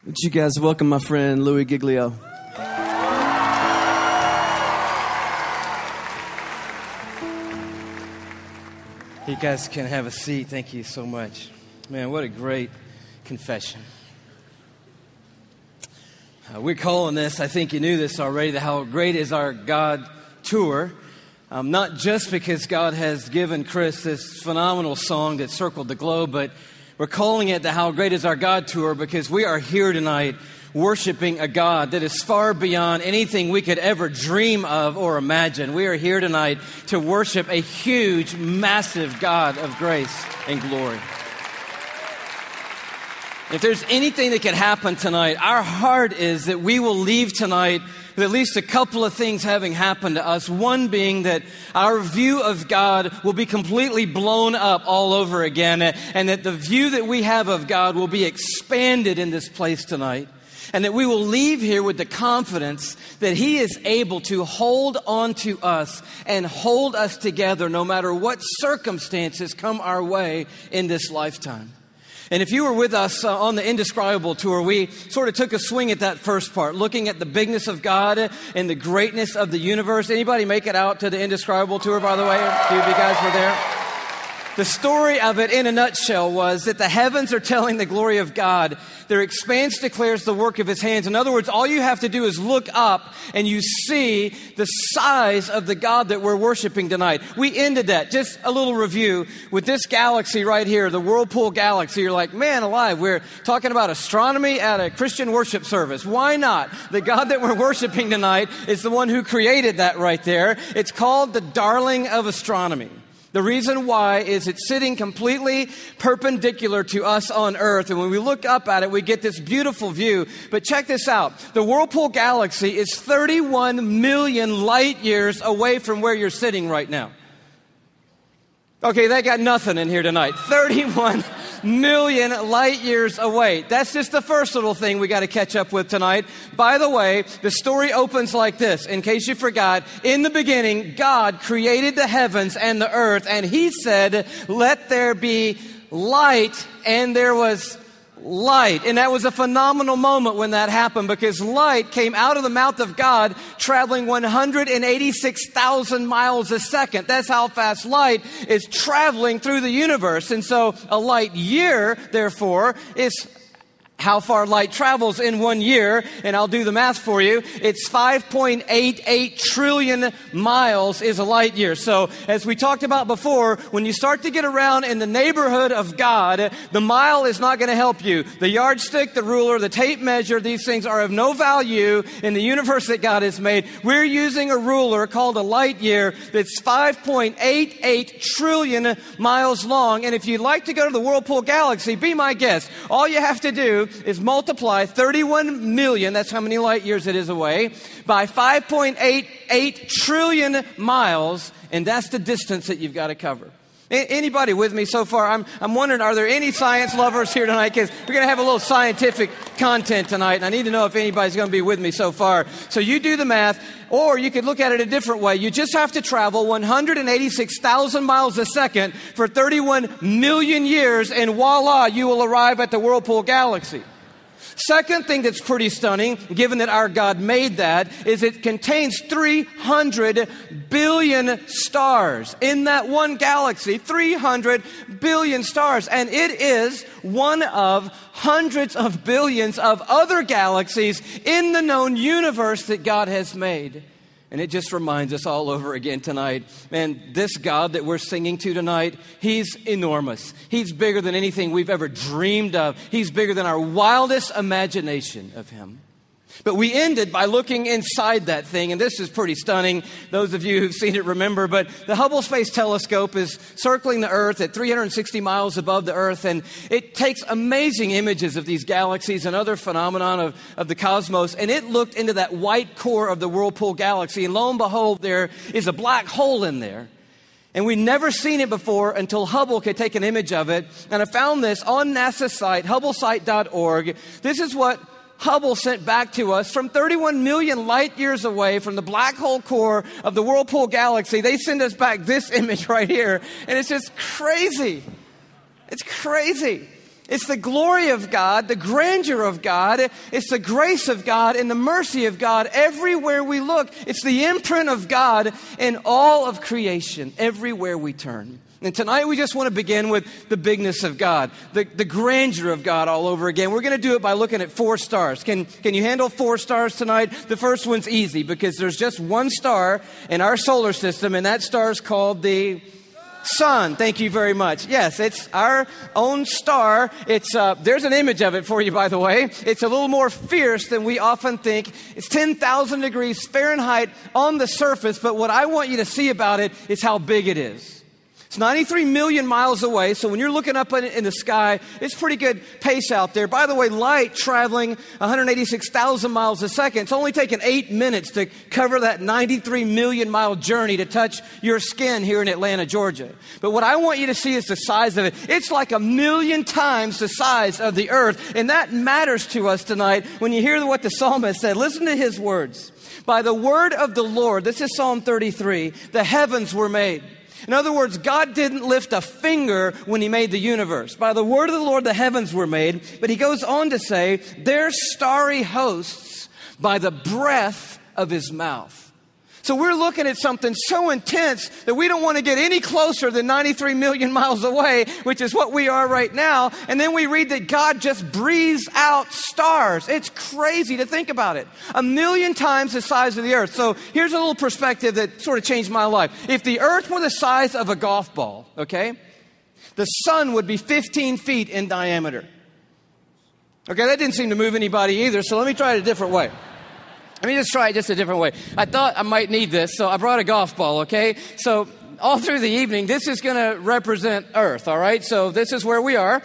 Would you guys welcome my friend Louie Giglio? You guys can have a seat. Thank you so much. Man, what a great confession. We're calling this, I think you knew this already, the How Great Is Our God Tour. Not just because God has given Chris this phenomenal song that circled the globe, but we're calling it the How Great Is Our God Tour because we are here tonight worshiping a God that is far beyond anything we could ever dream of or imagine. We are here tonight to worship a huge, massive God of grace and glory. If there's anything that could happen tonight, our heart is that we will leave tonight with at least a couple of things having happened to us. One being that our view of God will be completely blown up all over again, and that the view that we have of God will be expanded in this place tonight. And that we will leave here with the confidence that He is able to hold on to us and hold us together no matter what circumstances come our way in this lifetime. And if you were with us on the Indescribable tour, we sort of took a swing at that first part, looking at the bigness of God and the greatness of the universe. Anybody make it out to the Indescribable tour, by the way? A few of you guys were there. The story of it in a nutshell was that the heavens are telling the glory of God. Their expanse declares the work of His hands. In other words, all you have to do is look up and you see the size of the God that we're worshiping tonight. We ended that, just a little review, with this galaxy right here, the Whirlpool Galaxy. You're like, man alive, we're talking about astronomy at a Christian worship service. Why not? The God that we're worshiping tonight is the one who created that right there. It's called the darling of astronomy. The reason why is it's sitting completely perpendicular to us on Earth. And when we look up at it, we get this beautiful view. But check this out. The Whirlpool Galaxy is 31 million light years away from where you're sitting right now. Okay, they got nothing in here tonight. 31 million light years away. That's just the first little thing we got to catch up with tonight. By the way, the story opens like this. In case you forgot, in the beginning, God created the heavens and the earth, and He said, "Let there be light," and there was light. And that was a phenomenal moment when that happened, because light came out of the mouth of God traveling 186,000 miles a second. That's how fast light is traveling through the universe. And so a light year, therefore, is how far light travels in 1 year, and I'll do the math for you. It's 5.88 trillion miles is a light year. So, as we talked about before, when you start to get around in the neighborhood of God, the mile is not going to help you. The yardstick, the ruler, the tape measure, these things are of no value in the universe that God has made. We're using a ruler called a light year that's 5.88 trillion miles long. And if you'd like to go to the Whirlpool Galaxy, be my guest. All you have to do is multiply 31 million, that's how many light years it is away, by 5.88 trillion miles, and that's the distance that you've got to cover. Anybody with me so far? I'm wondering, are there any science lovers here tonight? Because we're going to have a little scientific content tonight, and I need to know if anybody's going to be with me so far. So you do the math, or you could look at it a different way. You just have to travel 186,000 miles a second for 31 million years, and voila, you will arrive at the Whirlpool Galaxy. Second thing that's pretty stunning, given that our God made that, is it contains 300 billion stars. In that one galaxy, 300 billion stars. And it is one of hundreds of billions of other galaxies in the known universe that God has made. And it just reminds us all over again tonight, man, this God that we're singing to tonight, He's enormous. He's bigger than anything we've ever dreamed of. He's bigger than our wildest imagination of Him. But we ended by looking inside that thing, and this is pretty stunning. Those of you who've seen it remember, but the Hubble Space Telescope is circling the Earth at 360 miles above the Earth, and it takes amazing images of these galaxies and other phenomenon of the cosmos, and it looked into that white core of the Whirlpool Galaxy, and lo and behold, there is a black hole in there. And we'd never seen it before until Hubble could take an image of it, and I found this on NASA's site, hubblesite.org. This is what Hubble sent back to us from 31 million light years away from the black hole core of the Whirlpool Galaxy. They send us back this image right here, and it's just crazy. It's crazy. It's the glory of God, the grandeur of God. It's the grace of God and the mercy of God everywhere we look. It's the imprint of God in all of creation, everywhere we turn. And tonight we just want to begin with the bigness of God, the grandeur of God all over again. We're going to do it by looking at 4 stars. Can you handle 4 stars tonight? The first one's easy because there's just one star in our solar system, and that star is called the sun. Thank you very much. Yes, it's our own star. It's there's an image of it for you, by the way. It's a little more fierce than we often think. It's 10,000 degrees Fahrenheit on the surface, but what I want you to see about it is how big it is. It's 93 million miles away, so when you're looking up in the sky, it's pretty good pace out there. By the way, light traveling 186,000 miles a second. It's only taken 8 minutes to cover that 93 million mile journey to touch your skin here in Atlanta, Georgia. But what I want you to see is the size of it. It's like 1,000,000 times the size of the earth, and that matters to us tonight. When you hear what the psalmist said, listen to his words. By the word of the Lord, this is Psalm 33, the heavens were made. In other words, God didn't lift a finger when he made the universe. By the word of the Lord, the heavens were made. But he goes on to say, their starry hosts by the breath of his mouth. So we're looking at something so intense that we don't want to get any closer than 93 million miles away, which is what we are right now. And then we read that God just breathes out stars. It's crazy to think about it. 1,000,000 times the size of the earth. So here's a little perspective that sort of changed my life. If the earth were the size of a golf ball, okay, the sun would be 15 feet in diameter. Okay, that didn't seem to move anybody either, so let me try it a different way. Let me just try it just a different way. I thought I might need this, so I brought a golf ball, okay? So all through the evening, this is going to represent Earth, all right? So this is where we are.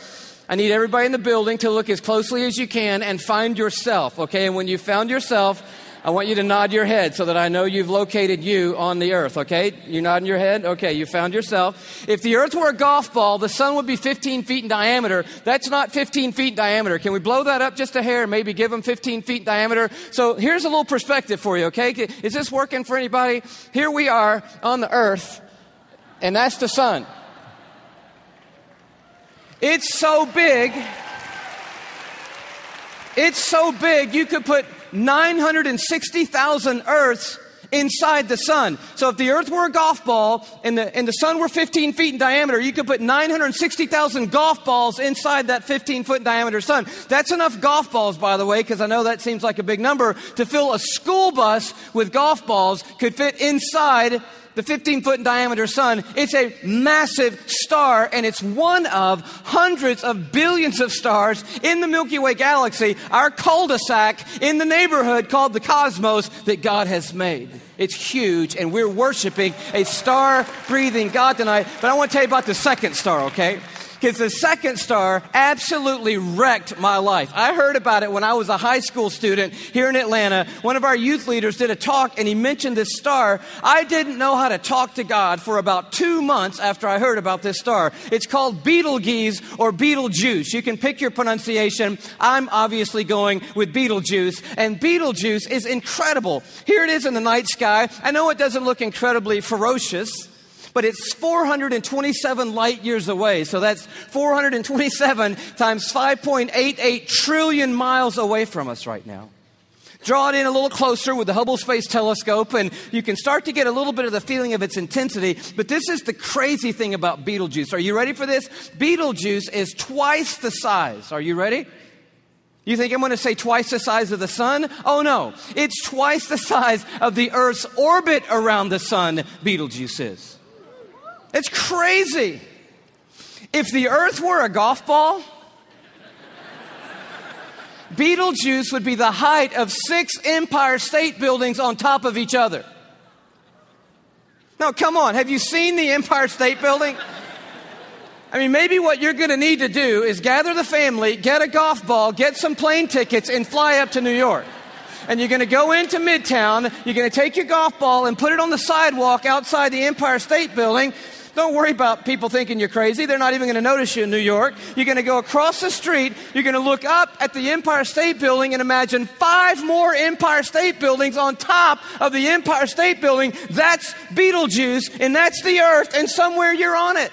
I need everybody in the building to look as closely as you can and find yourself, okay? And when you found yourself, I want you to nod your head so that I know you've located you on the earth, okay? You're nodding your head? Okay, you found yourself. If the earth were a golf ball, the sun would be 15 feet in diameter. That's not 15 feet in diameter. Can we blow that up just a hair, maybe give them 15 feet in diameter? So here's a little perspective for you, okay? Is this working for anybody? Here we are on the earth, and that's the sun. It's so big. It's so big, you could put 960,000 Earths inside the sun. So if the earth were a golf ball and the sun were 15 feet in diameter, you could put 960,000 golf balls inside that 15-foot in diameter sun. That's enough golf balls, by the way, because I know that seems like a big number, to fill a school bus with golf balls could fit inside the 15-foot in diameter sun. It's a massive star, and it's one of hundreds of billions of stars in the Milky Way galaxy, our cul-de-sac in the neighborhood called the cosmos that God has made. It's huge, and we're worshiping a star-breathing God tonight. But I want to tell you about the second star, okay? Because the second star absolutely wrecked my life. I heard about it when I was a high school student here in Atlanta. One of our youth leaders did a talk, and he mentioned this star. I didn't know how to talk to God for about 2 months after I heard about this star. It's called Betelgeuse or Betelgeuse. You can pick your pronunciation. I'm obviously going with Betelgeuse. And Betelgeuse is incredible. Here it is in the night sky. I know it doesn't look incredibly ferocious, but it's 427 light years away. So that's 427 times 5.88 trillion miles away from us right now. Draw it in a little closer with the Hubble Space Telescope, and you can start to get a little bit of the feeling of its intensity. But this is the crazy thing about Betelgeuse. Are you ready for this? Betelgeuse is twice the size. Are you ready? You think I'm going to say twice the size of the sun? Oh no, it's twice the size of the Earth's orbit around the sun, Betelgeuse is. It's crazy. If the earth were a golf ball, Betelgeuse would be the height of 6 Empire State Buildings on top of each other. Now, come on. Have you seen the Empire State Building? I mean, maybe what you're going to need to do is gather the family, get a golf ball, get some plane tickets, and fly up to New York. And you're going to go into Midtown, you're going to take your golf ball and put it on the sidewalk outside the Empire State Building. Don't worry about people thinking you're crazy. They're not even going to notice you in New York. You're going to go across the street. You're going to look up at the Empire State Building and imagine 5 more Empire State Buildings on top of the Empire State Building. That's Betelgeuse, and that's the earth, and somewhere you're on it.